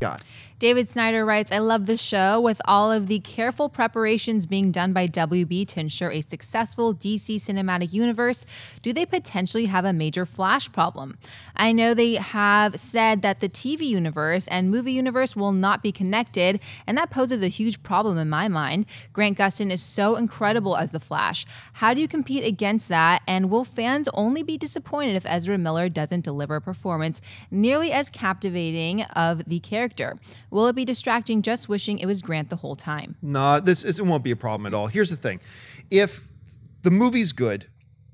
got? David Snyder writes, I love the show. With all of the careful preparations being done by WB to ensure a successful DC cinematic universe, do they potentially have a major Flash problem? I know they have said that the TV universe and movie universe will not be connected, and that poses a huge problem in my mind. Grant Gustin is so incredible as the Flash. How do you compete against that, and will fans only be disappointed if Ezra Miler doesn't deliver a performance nearly as captivating of the character? Will it be distracting just wishing it was Grant the whole time? No, it won't be a problem at all. Here's the thing. If the movie's good,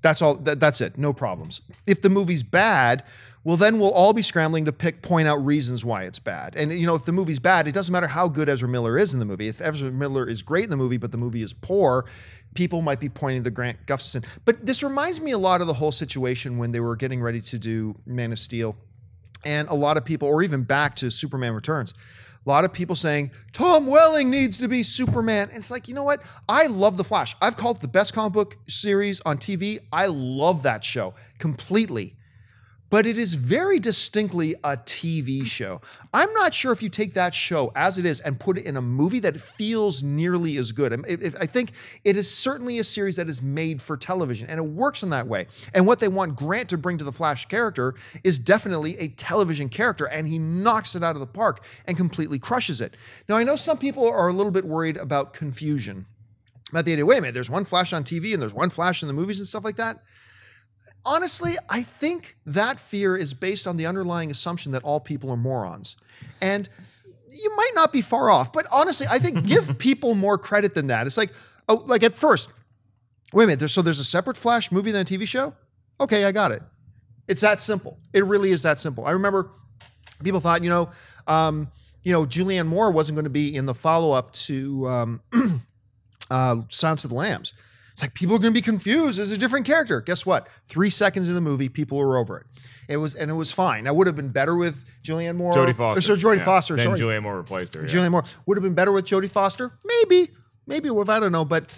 that's all. That's it. No problems. If the movie's bad, well, then we'll all be scrambling to point out reasons why it's bad. And, you know, if the movie's bad, it doesn't matter how good Ezra Miller is in the movie. If Ezra Miller is great in the movie, but the movie is poor, people might be pointing to Grant Gustin. But this reminds me a lot of the whole situation when they were getting ready to do Man of Steel. And a lot of people, or even back to Superman Returns, a lot of people saying, Tom Welling needs to be Superman. And it's like, you know what? I love The Flash. I've called it the best comic book series on TV. I love that show completely. But it is very distinctly a TV show. I'm not sure if you take that show as it is and put it in a movie that feels nearly as good. I think it is certainly a series that is made for television, and it works in that way. And what they want Grant to bring to the Flash character is definitely a television character, and he knocks it out of the park and completely crushes it. Now, I know some people are a little bit worried about confusion. About the idea, wait a minute, there's one Flash on TV and there's one Flash in the movies and stuff like that. Honestly, I think that fear is based on the underlying assumption that all people are morons. And you might not be far off, but honestly, I think give people more credit than that. It's like, oh, like at first, wait a minute, there's a separate Flash movie than a TV show? Okay, I got it. It's that simple. It really is that simple. I remember people thought, Julianne Moore wasn't going to be in the follow-up to Silence of the Lambs. It's like people are going to be confused. It's a different character. Guess what? 3 seconds in the movie, people were over it. It was fine. I would have been better with Julianne Moore. Jodie Foster. Jodie Foster. Then Sorry. Julianne Moore replaced her. Yeah. Julianne Moore would have been better with Jodie Foster. Maybe. I don't know. But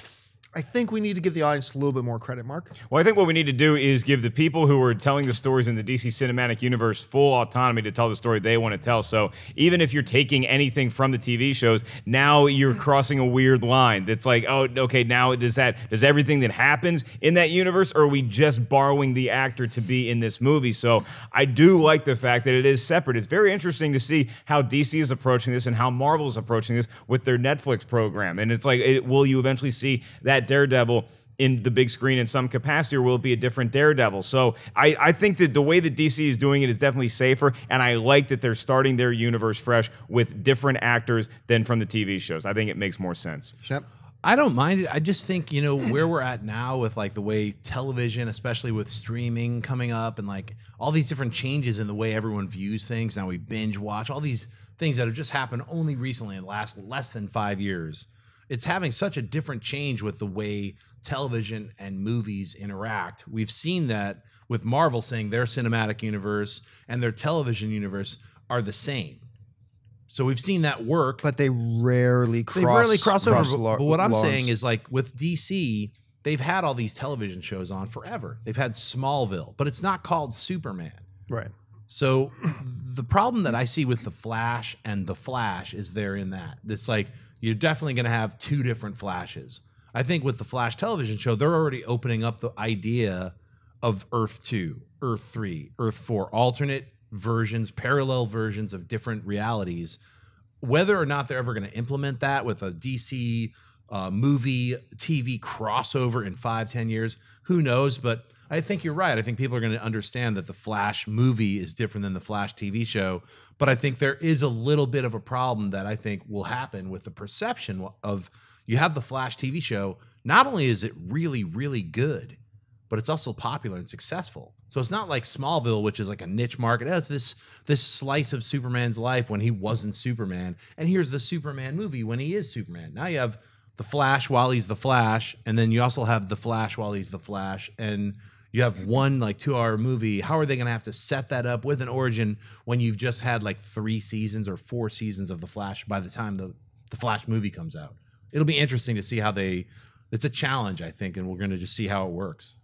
I think we need to give the audience a little bit more credit, Mark. Well, I think what we need to do is give the people who are telling the stories in the DC Cinematic Universe full autonomy to tell the story they want to tell. So even if you're taking anything from the TV shows, now you're crossing a weird line. That's like, oh, okay, now does everything that happens in that universe, or are we just borrowing the actor to be in this movie? So I do like the fact that it is separate. It's very interesting to see how DC is approaching this and how Marvel is approaching this with their Netflix program. And it's like, will you eventually see that Daredevil in the big screen in some capacity, or will it be a different Daredevil? So I think that the way that DC is doing it is definitely safer, and I like that they're starting their universe fresh with different actors than from the TV shows. I think it makes more sense. Yep. I don't mind it. I just think, where we're at now with like the way television, especially with streaming coming up and like all these different changes in the way everyone views things. Now we binge watch all these things that have just happened only recently in the last less than 5 years. It's having such a different change with the way television and movies interact. We've seen that with Marvel saying their cinematic universe and their television universe are the same. So we've seen that work. But they rarely cross over. But what I'm saying is, like with DC, they've had all these television shows on forever. They've had Smallville, but it's not called Superman. Right. So the problem that I see with The Flash and The Flash is they're in that. It's like, you're definitely going to have two different Flashes. I think with the Flash television show, they're already opening up the idea of Earth 2, Earth 3, Earth 4, alternate versions, parallel versions of different realities. Whether or not they're ever going to implement that with a DC movie, TV crossover in 5-10 years, who knows? But I think you're right. I think people are going to understand that the Flash movie is different than the Flash TV show. But I think there is a little bit of a problem that I think will happen with the perception of, you have the Flash TV show. Not only is it really, really good, but it's also popular and successful. So it's not like Smallville, which is like a niche market. It's this slice of Superman's life when he wasn't Superman. And here's the Superman movie when he is Superman. Now you have the Flash while he's the Flash, and then you also have the Flash while he's the Flash, and you have one like 2-hour movie. How are they going to have to set that up with an origin when you've just had like 3 seasons or 4 seasons of the Flash by the time the Flash movie comes out? It'll be interesting to see how it's a challenge, I think, and we're going to just see how it works,